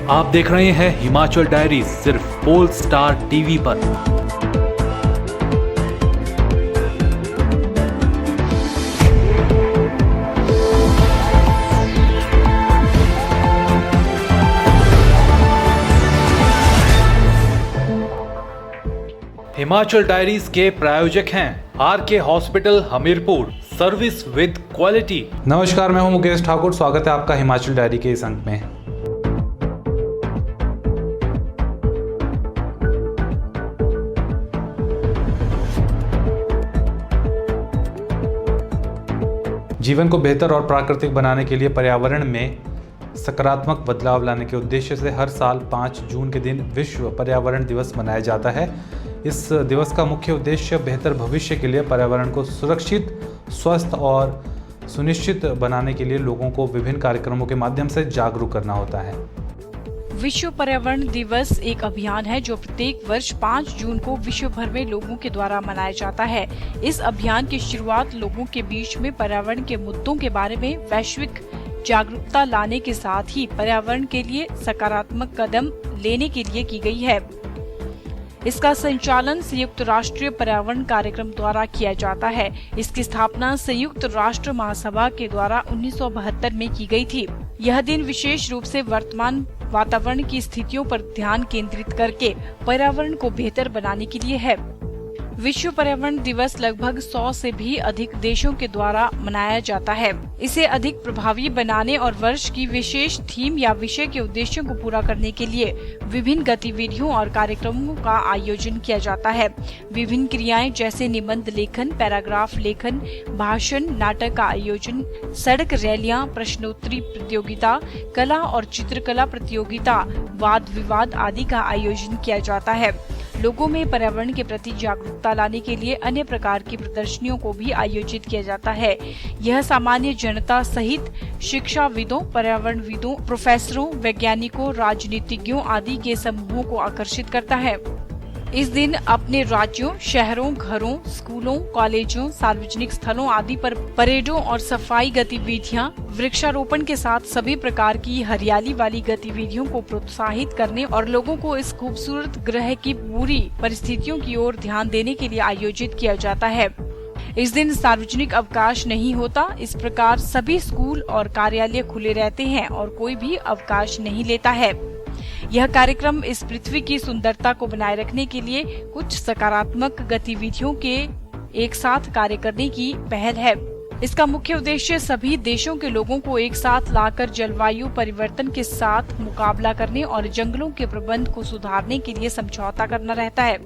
आप देख रहे हैं हिमाचल डायरीज सिर्फ पोल स्टार टीवी पर। हिमाचल डायरीज के प्रायोजक हैं RK hospital Hamirpur, service with quality. नमस्कार, मैं हूं मुकेश ठाकुर। स्वागत है आपका हिमाचल डायरी के इस अंक में। जीवन को बेहतर और प्राकृतिक बनाने के लिए पर्यावरण में सकारात्मक बदलाव लाने के उद्देश्य से हर साल 5 जून के दिन विश्व पर्यावरण दिवस मनाया जाता है। इस दिवस का मुख्य उद्देश्य बेहतर भविष्य के लिए पर्यावरण को सुरक्षित, स्वस्थ और सुनिश्चित बनाने के लिए लोगों को विभिन्न कार्यक्रमों के माध्यम से जागरूक करना होता है। विश्व पर्यावरण दिवस एक अभियान है जो प्रत्येक वर्ष 5 जून को विश्व भर में लोगों के द्वारा मनाया जाता है। इस अभियान की शुरुआत लोगों के बीच में पर्यावरण के मुद्दों के बारे में वैश्विक जागरूकता लाने के साथ ही पर्यावरण के लिए सकारात्मक कदम लेने के लिए की गई है। इसका संचालन संयुक्त राष्ट्र पर्यावरण कार्यक्रम द्वारा किया जाता है। इसकी स्थापना संयुक्त राष्ट्र महासभा के द्वारा 1972 में की गई थी। यह दिन विशेष रूप से वर्तमान वातावरण की स्थितियों पर ध्यान केंद्रित करके पर्यावरण को बेहतर बनाने के लिए है। विश्व पर्यावरण दिवस लगभग 100 से भी अधिक देशों के द्वारा मनाया जाता है। इसे अधिक प्रभावी बनाने और वर्ष की विशेष थीम या विषय के उद्देश्यों को पूरा करने के लिए विभिन्न गतिविधियों और कार्यक्रमों का आयोजन किया जाता है। विभिन्न क्रियाएं जैसे निबंध लेखन, पैराग्राफ लेखन, भाषण, नाटक का आयोजन, सड़क रैलियां, प्रश्नोत्तरी प्रतियोगिता, कला और चित्रकला प्रतियोगिता, वाद विवाद आदि का आयोजन किया जाता है। लोगों में पर्यावरण के प्रति जागरूकता लाने के लिए अन्य प्रकार की प्रदर्शनियों को भी आयोजित किया जाता है। यह सामान्य जनता सहित शिक्षाविदों, पर्यावरणविदों, प्रोफेसरों, वैज्ञानिकों, राजनीतिज्ञों आदि के समूहों को आकर्षित करता है। इस दिन अपने राज्यों, शहरों, घरों, स्कूलों, कॉलेजों, सार्वजनिक स्थलों आदि पर परेडों और सफाई गतिविधियां, वृक्षारोपण के साथ सभी प्रकार की हरियाली वाली गतिविधियों को प्रोत्साहित करने और लोगों को इस खूबसूरत ग्रह की पूरी परिस्थितियों की ओर ध्यान देने के लिए आयोजित किया जाता है। इस दिन सार्वजनिक अवकाश नहीं होता। इस प्रकार सभी स्कूल और कार्यालय खुले रहते हैं और कोई भी अवकाश नहीं लेता है। यह कार्यक्रम इस पृथ्वी की सुंदरता को बनाए रखने के लिए कुछ सकारात्मक गतिविधियों के एक साथ कार्य करने की पहल है। इसका मुख्य उद्देश्य सभी देशों के लोगों को एक साथ लाकर जलवायु परिवर्तन के साथ मुकाबला करने और जंगलों के प्रबंध को सुधारने के लिए समझौता करना रहता है।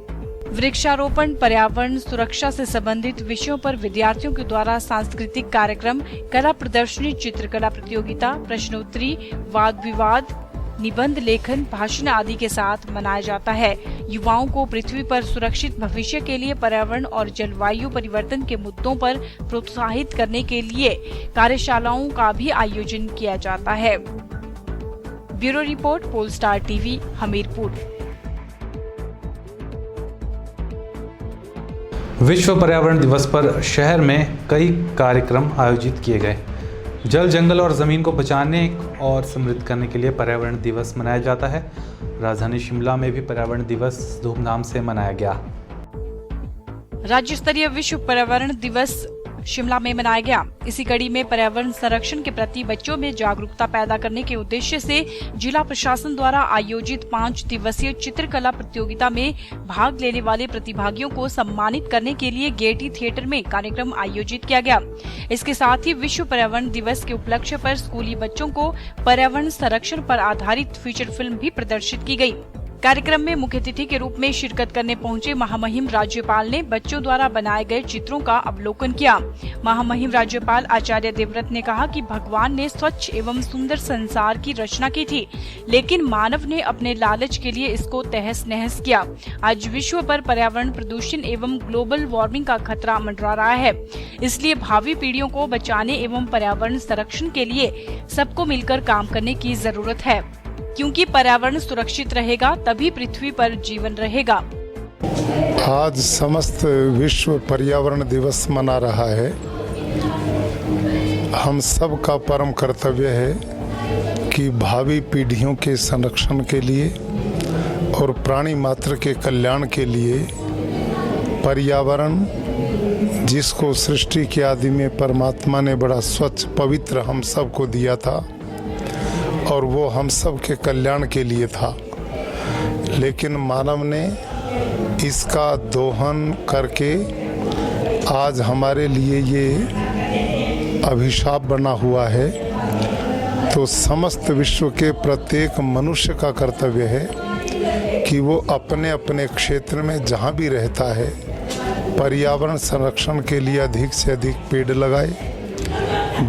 वृक्षारोपण, पर्यावरण सुरक्षा से संबंधित विषयों पर विद्यार्थियों के द्वारा सांस्कृतिक कार्यक्रम, कला प्रदर्शनी, चित्रकला प्रतियोगिता, प्रश्नोत्तरी, वाद विवाद, निबंध लेखन, भाषण आदि के साथ मनाया जाता है। युवाओं को पृथ्वी पर सुरक्षित भविष्य के लिए पर्यावरण और जलवायु परिवर्तन के मुद्दों पर प्रोत्साहित करने के लिए कार्यशालाओं का भी आयोजन किया जाता है। Bureau report, Pole Star TV, Hamirpur. विश्व पर्यावरण दिवस पर शहर में कई कार्यक्रम आयोजित किए गए। जल, जंगल और जमीन को बचाने और समृद्ध करने के लिए पर्यावरण दिवस मनाया जाता है। राजधानी शिमला में भी पर्यावरण दिवस धूमधाम से मनाया गया। राज्य स्तरीय विश्व पर्यावरण दिवस शिमला में मनाया गया। इसी कड़ी में पर्यावरण संरक्षण के प्रति बच्चों में जागरूकता पैदा करने के उद्देश्य से जिला प्रशासन द्वारा आयोजित 5 दिवसीय चित्रकला प्रतियोगिता में भाग लेने वाले प्रतिभागियों को सम्मानित करने के लिए गेयटी थिएटर में कार्यक्रम आयोजित किया गया। इसके साथ ही विश्व पर्यावरण दिवस के उपलक्ष्य पर स्कूली बच्चों को पर्यावरण संरक्षण पर आधारित फीचर फिल्म भी प्रदर्शित की गयी। कार्यक्रम में मुख्य अतिथि के रूप में शिरकत करने पहुंचे महामहिम राज्यपाल ने बच्चों द्वारा बनाए गए चित्रों का अवलोकन किया। महामहिम राज्यपाल आचार्य देवव्रत ने कहा कि भगवान ने स्वच्छ एवं सुंदर संसार की रचना की थी, लेकिन मानव ने अपने लालच के लिए इसको तहस नहस किया। आज विश्व पर पर्यावरण प्रदूषण एवं ग्लोबल वार्मिंग का खतरा मंडरा रहा है, इसलिए भावी पीढ़ियों को बचाने एवं पर्यावरण संरक्षण के लिए सबको मिलकर काम करने की जरूरत है, क्योंकि पर्यावरण सुरक्षित रहेगा तभी पृथ्वी पर जीवन रहेगा। आज समस्त विश्व पर्यावरण दिवस मना रहा है। हम सब का परम कर्तव्य है कि भावी पीढ़ियों के संरक्षण के लिए और प्राणी मात्र के कल्याण के लिए पर्यावरण, जिसको सृष्टि के आदि में परमात्मा ने बड़ा स्वच्छ पवित्र हम सबको दिया था और वो हम सब के कल्याण के लिए था, लेकिन मानव ने इसका दोहन करके आज हमारे लिए ये अभिशाप बना हुआ है। तो समस्त विश्व के प्रत्येक मनुष्य का कर्तव्य है कि वो अपने अपने क्षेत्र में जहाँ भी रहता है पर्यावरण संरक्षण के लिए अधिक से अधिक पेड़ लगाए,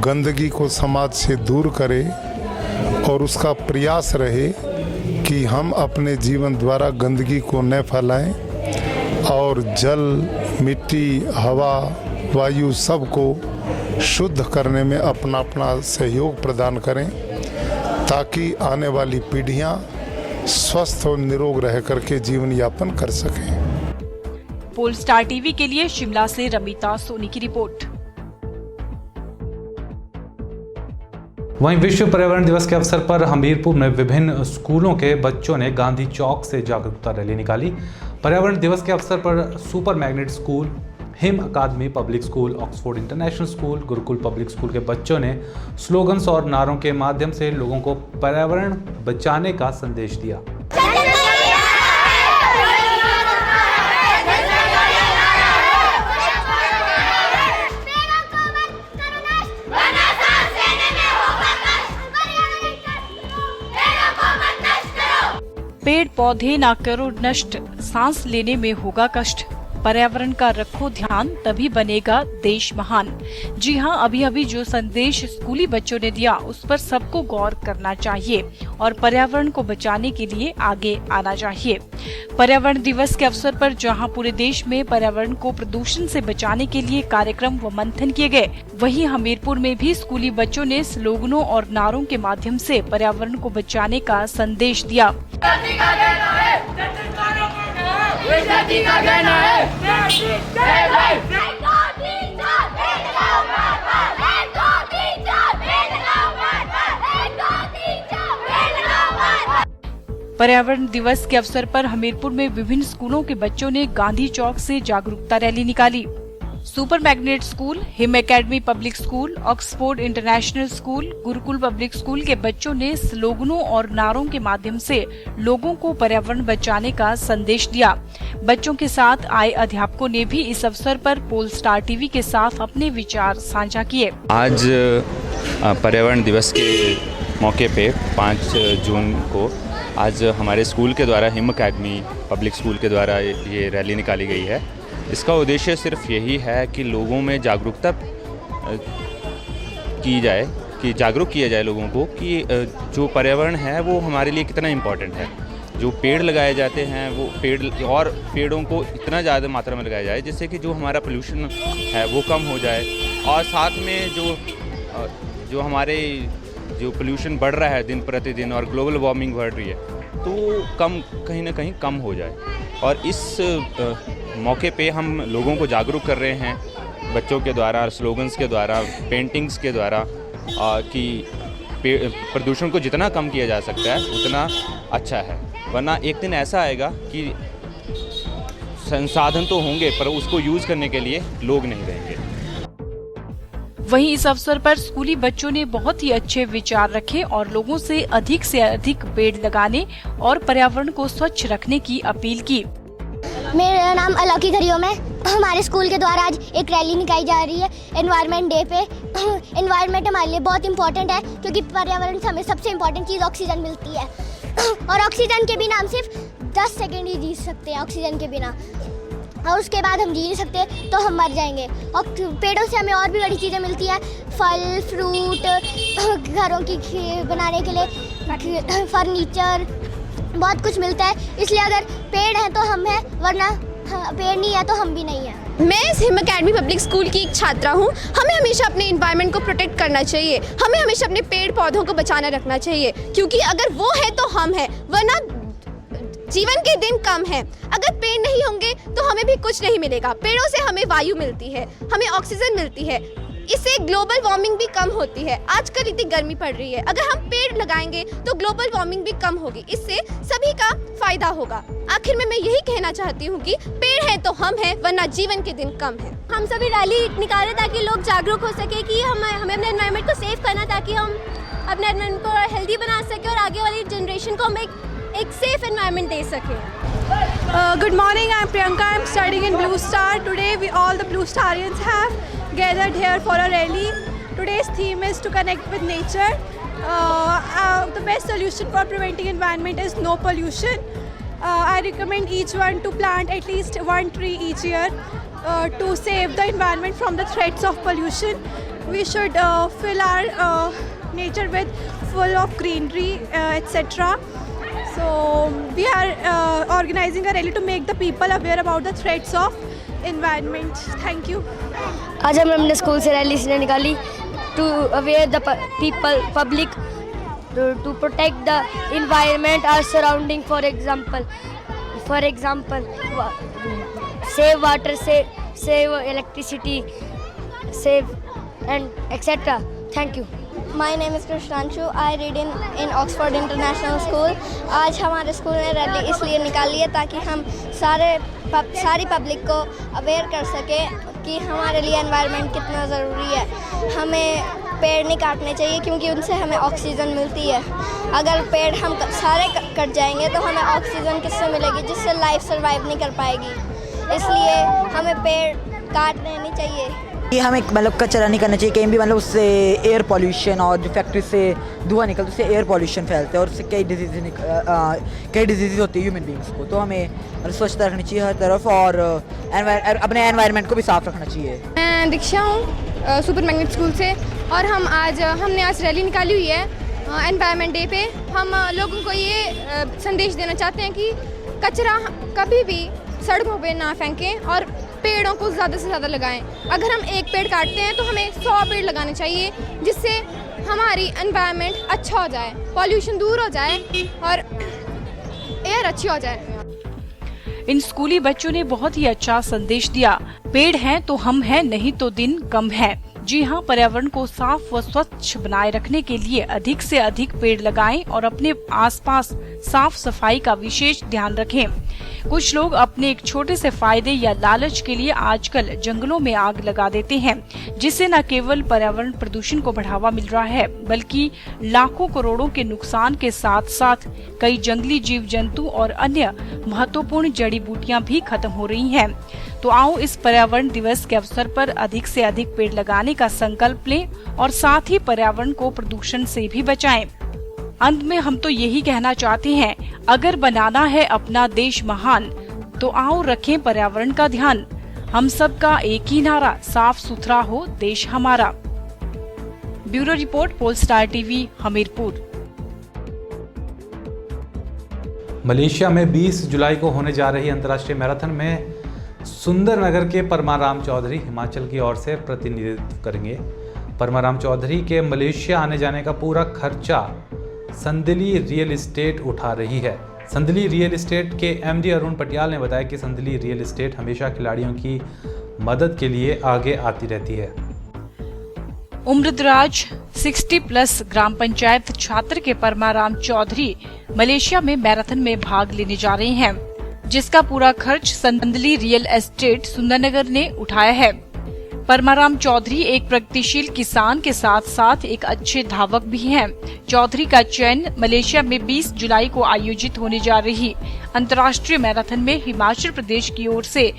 गंदगी को समाज से दूर करे और उसका प्रयास रहे कि हम अपने जीवन द्वारा गंदगी को न फैलाएं और जल, मिट्टी, हवा, वायु सबको शुद्ध करने में अपना अपना सहयोग प्रदान करें ताकि आने वाली पीढ़ियां स्वस्थ और निरोग रह करके जीवन यापन कर सकें। पोलस्टार टीवी के लिए शिमला से रमिता सोनी की रिपोर्ट। वहीं विश्व पर्यावरण दिवस के अवसर पर हमीरपुर में विभिन्न स्कूलों के बच्चों ने गांधी चौक से जागरूकता रैली निकाली। पर्यावरण दिवस के अवसर पर super magnet school, Him academy public school, Oxford international school, Gurukul public school के बच्चों ने स्लोगन्स और नारों के माध्यम से लोगों को पर्यावरण बचाने का संदेश दिया। पेड़ पौधे ना करो नष्ट, सांस लेने में होगा कष्ट। पर्यावरण का रखो ध्यान, तभी बनेगा देश महान। जी हाँ, अभी अभी जो संदेश स्कूली बच्चों ने दिया उस पर सबको गौर करना चाहिए और पर्यावरण को बचाने के लिए आगे आना चाहिए। पर्यावरण दिवस के अवसर पर जहाँ पूरे देश में पर्यावरण को प्रदूषण से बचाने के लिए कार्यक्रम व मंथन किए गए, वहीं हमीरपुर में भी स्कूली बच्चों ने स्लोगनों और नारों के माध्यम से पर्यावरण को बचाने का संदेश दिया। पर्यावरण दिवस के अवसर पर हमीरपुर में विभिन्न स्कूलों के बच्चों ने गांधी चौक से जागरूकता रैली निकाली। Super magnet school, him academy public school, Oxford international school, Gurukul public school के बच्चों ने स्लोगनों और नारों के माध्यम से लोगों को पर्यावरण बचाने का संदेश दिया। बच्चों के साथ आए अध्यापकों ने भी इस अवसर पर पोलस्टार टीवी के साथ अपने विचार साझा किए। आज पर्यावरण दिवस के मौके पे 5 जून को आज हमारे स्कूल के द्वारा, हिम एकेडमी पब्लिक स्कूल के द्वारा ये रैली निकाली गई है। इसका उद्देश्य सिर्फ यही है कि लोगों में जागरूकता की जाए, कि जागरूक किया जाए लोगों को कि जो पर्यावरण है वो हमारे लिए कितना इम्पोर्टेंट है। जो पेड़ लगाए जाते हैं वो पेड़ों को इतना ज़्यादा मात्रा में लगाया जाए जिससे कि जो हमारा पोल्यूशन है वो कम हो जाए, और साथ में जो हमारे जो पोल्यूशन बढ़ रहा है दिन प्रतिदिन और ग्लोबल वार्मिंग बढ़ रही है तो कहीं ना कहीं कम हो जाए। और इस मौके पे हम लोगों को जागरूक कर रहे हैं बच्चों के द्वारा, स्लोगन्स के द्वारा, पेंटिंग्स के द्वारा कि प्रदूषण को जितना कम किया जा सकता है उतना अच्छा है। वरना एक दिन ऐसा आएगा कि संसाधन तो होंगे पर उसको यूज़ करने के लिए लोग नहीं रहेंगे। वहीं इस अवसर पर स्कूली बच्चों ने बहुत ही अच्छे विचार रखे और लोगों से अधिक पेड़ लगाने और पर्यावरण को स्वच्छ रखने की अपील की। मेरा नाम अलौकिक हरिओम है। हमारे स्कूल के द्वारा आज एक रैली निकाली जा रही है एनवायरनमेंट डे पे। एनवायरनमेंट हमारे लिए बहुत इंपॉर्टेंट है क्योंकि पर्यावरण से हमें सबसे इम्पोर्टेंट चीज़ ऑक्सीजन मिलती है और ऑक्सीजन के बिना हम सिर्फ 10 सेकेंड ही जी सकते हैं ऑक्सीजन के बिना, और उसके बाद हम जी नहीं सकते तो हम मर जाएंगे। और पेड़ों से हमें और भी बड़ी चीज़ें मिलती है, फल, फ्रूट, घरों की बनाने के लिए फर्नीचर, बहुत कुछ मिलता है। इसलिए अगर पेड़ है तो हम हैं, वरना पेड़ नहीं है तो हम भी नहीं हैं। मैं इस हिम एकेडमी पब्लिक स्कूल की एक छात्रा हूँ। हमें हमेशा अपने एनवायरनमेंट को प्रोटेक्ट करना चाहिए, हमें हमेशा अपने पेड़ पौधों को बचाना रखना चाहिए, क्योंकि अगर वो है तो हम हैं, वरना जीवन के दिन कम है। अगर पेड़ नहीं होंगे तो हमें भी कुछ नहीं मिलेगा। पेड़ों से हमें वायु मिलती है, हमें ऑक्सीजन मिलती है, इससे ग्लोबल वार्मिंग भी कम होती है। आजकल इतनी गर्मी पड़ रही है, अगर हम पेड़ लगाएंगे तो ग्लोबल वार्मिंग भी कम होगी, इससे सभी का फायदा होगा। आखिर में मैं यही कहना चाहती हूँ कि पेड़ है तो हम हैं, वरना जीवन के दिन कम है। हम सभी रैली निकाले ताकि लोग जागरूक हो सके कि हमें अपने एनवायरनमेंट को सेव करना, ताकि हम अपने एनवायरनमेंट को हेल्दी बना सके और आगे वाली जनरेशन को हम एक सेफ एनवायरनमेंट दे सकें। Good morning, I'm Priyanka. I'm studying in Blue Star. Today all the Blue Starians have gathered here for a rally. Today's theme is to connect with nature. The best solution for preventing environment is no pollution. I recommend each one to plant at least one tree each year to save the environment from the threats of pollution. We should fill our nature with full of greenery, etc. So we are organizing a rally to make the people aware about the threats of environment. Thank you. आज हम अपने school से rally से निकाली to aware the public to protect the environment, our surrounding. For example, save water, save electricity, save and etc. Thank you. My name is Krishnanshu. I read in Oxford International School. आज हमारे school ने rally इसलिए निकाली है ताकि हम सारी public को अवेयर कर सके कि हमारे लिए एनवायरनमेंट कितना ज़रूरी है। हमें पेड़ नहीं काटने चाहिए क्योंकि उनसे हमें ऑक्सीजन मिलती है। अगर पेड़ हम सारे कट जाएंगे तो हमें ऑक्सीजन किससे मिलेगी, जिससे लाइफ सर्वाइव नहीं कर पाएगी। इसलिए हमें पेड़ काटने नहीं चाहिए। कि हमें मतलब कचरा नहीं करना चाहिए कहीं भी, मतलब उससे एयर पॉल्यूशन और जो फैक्ट्री से धुआं निकलता है उससे एयर पॉल्यूशन फैलता है और उससे कई डिजीज़ होती है ह्यूमन बींग्स को। तो हमें स्वच्छता रखनी चाहिए हर तरफ और अपने एनवायरनमेंट को भी साफ रखना चाहिए। मैं दीक्षा हूँ सुपर मैग्नेट स्कूल से और हमने आज रैली निकाली हुई है एनवायरनमेंट डे पे। हम लोगों को ये संदेश देना चाहते हैं कि कचरा कभी भी सड़कों पे ना फेंकें और पेड़ों को ज़्यादा से ज़्यादा लगाएं। अगर हम एक पेड़ काटते हैं तो हमें 100 पेड़ लगाने चाहिए, जिससे हमारी एनवायरनमेंट अच्छा हो जाए, पॉल्यूशन दूर हो जाए और एयर अच्छी हो जाए। इन स्कूली बच्चों ने बहुत ही अच्छा संदेश दिया। पेड़ हैं तो हम हैं, नहीं तो दिन कम है। जी हाँ, पर्यावरण को साफ व स्वच्छ बनाए रखने के लिए अधिक से अधिक पेड़ लगाएं और अपने आसपास साफ सफाई का विशेष ध्यान रखें। कुछ लोग अपने एक छोटे से फायदे या लालच के लिए आजकल जंगलों में आग लगा देते हैं, जिससे न केवल पर्यावरण प्रदूषण को बढ़ावा मिल रहा है, बल्कि लाखों करोड़ों के नुकसान के साथ साथ कई जंगली जीव जंतु और अन्य महत्वपूर्ण जड़ी बूटियां भी खत्म हो रही हैं। तो आओ इस पर्यावरण दिवस के अवसर पर अधिक से अधिक पेड़ लगाने का संकल्प लें और साथ ही पर्यावरण को प्रदूषण से भी बचाएं। अंत में हम तो यही कहना चाहते हैं, अगर बनाना है अपना देश महान तो आओ रखें पर्यावरण का ध्यान। हम सब का एक ही नारा, साफ सुथरा हो देश हमारा। Bureau report, Polestar TV, Hamirpur. Malaysia में 20 जुलाई को होने जा रही अंतर्राष्ट्रीय मैराथन में सुंदरनगर के परमाराम चौधरी हिमाचल की ओर से प्रतिनिधित्व करेंगे। परमाराम चौधरी के मलेशिया आने जाने का पूरा खर्चा संदली रियल एस्टेट उठा रही है। संदली रियल एस्टेट के एमडी अरुण पटियाल ने बताया कि संदली रियल एस्टेट हमेशा खिलाड़ियों की मदद के लिए आगे आती रहती है। उम्रदराज 60+ ग्राम पंचायत छात्र के परमाराम चौधरी मलेशिया में मैराथन में भाग लेने जा रहे हैं, जिसका पूरा खर्च संदली रियल एस्टेट सुंदरनगर ने उठाया है। परमाराम चौधरी एक प्रगतिशील किसान के साथ साथ एक अच्छे धावक भी हैं। चौधरी का चयन मलेशिया में 20 जुलाई को आयोजित होने जा रही अंतर्राष्ट्रीय मैराथन में हिमाचल प्रदेश की ओर से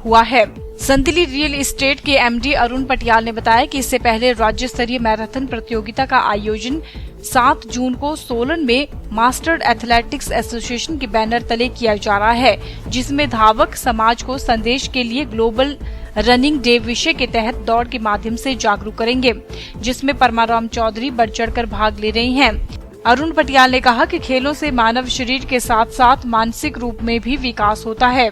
हुआ है। संदली रियल एस्टेट के एमडी अरुण पटियाल ने बताया कि इससे पहले राज्य स्तरीय मैराथन प्रतियोगिता का आयोजन 7 जून को सोलन में मास्टर एथलेटिक्स एसोसिएशन के बैनर तले किया जा रहा है, जिसमें धावक समाज को संदेश के लिए ग्लोबल रनिंग डे विषय के तहत दौड़ के माध्यम से जागरूक करेंगे, जिसमें परमाराम चौधरी बढ़ चढ़कर भाग ले रही हैं। अरुण पटियाल ने कहा कि खेलों से मानव शरीर के साथ साथ मानसिक रूप में भी विकास होता है।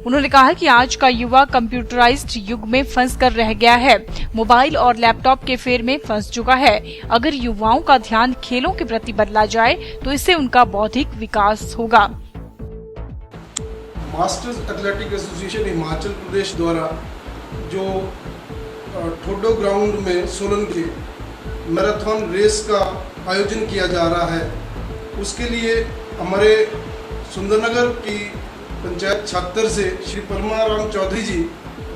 उन्होंने कहा कि आज का युवा कंप्यूटराइज्ड युग में फंस कर रह गया है, मोबाइल और लैपटॉप के फेर में फंस चुका है। अगर युवाओं का ध्यान खेलों के प्रति बदला जाए तो इससे उनका बौद्धिक विकास होगा। Masters athletic association Himachal Pradesh द्वारा जो ठोडो ग्राउंड में सोलन के मैराथन रेस का आयोजन किया जा रहा है। उसके लिए हमारे सुंदरनगर की पंचायत छात्र से श्री परमाराम चौधरी जी,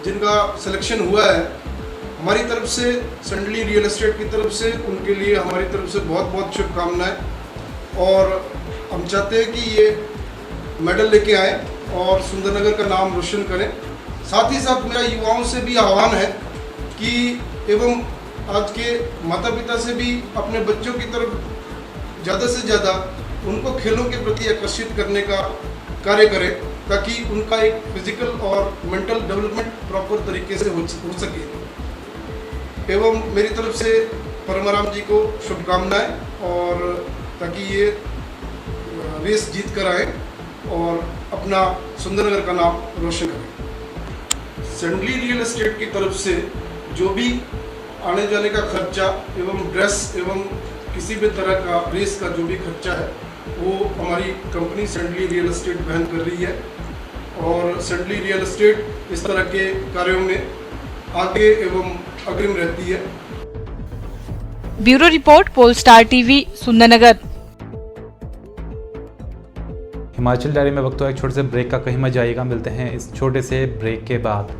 जिनका सिलेक्शन हुआ है, हमारी तरफ से संडली रियल एस्टेट की तरफ से उनके लिए हमारी तरफ से बहुत बहुत शुभकामनाएं। और हम चाहते हैं कि ये मेडल लेके आए और सुंदरनगर का नाम रोशन करें। साथ ही साथ मेरा युवाओं से भी आह्वान है कि एवं आज के माता पिता से भी अपने बच्चों की तरफ ज़्यादा से ज़्यादा उनको खेलों के प्रति आकर्षित करने का कार्य करें, ताकि उनका एक फिजिकल और मेंटल डेवलपमेंट प्रॉपर तरीके से हो सके। एवं मेरी तरफ से परमाराम जी को शुभकामनाएं, और ताकि ये रेस जीत कर आए और अपना सुंदरनगर का नाम रोशन करें। संडली रियल एस्टेट की तरफ से जो भी आने जाने का खर्चा एवं ड्रेस एवं किसी भी तरह का रेस का जो भी खर्चा है वो हमारी कंपनी संडली रियल एस्टेट वहन कर रही है। और संडली रियल एस्टेट इस तरह के कार्यों में आगे एवं अग्रिम रहती है। Bureau report, Polestar TV, Sundernagar. Himachal diary में वक्त हुआ एक छोटे से ब्रेक का, कहीं मत जाइएगा। मिलते हैं इस छोटे से ब्रेक के बाद।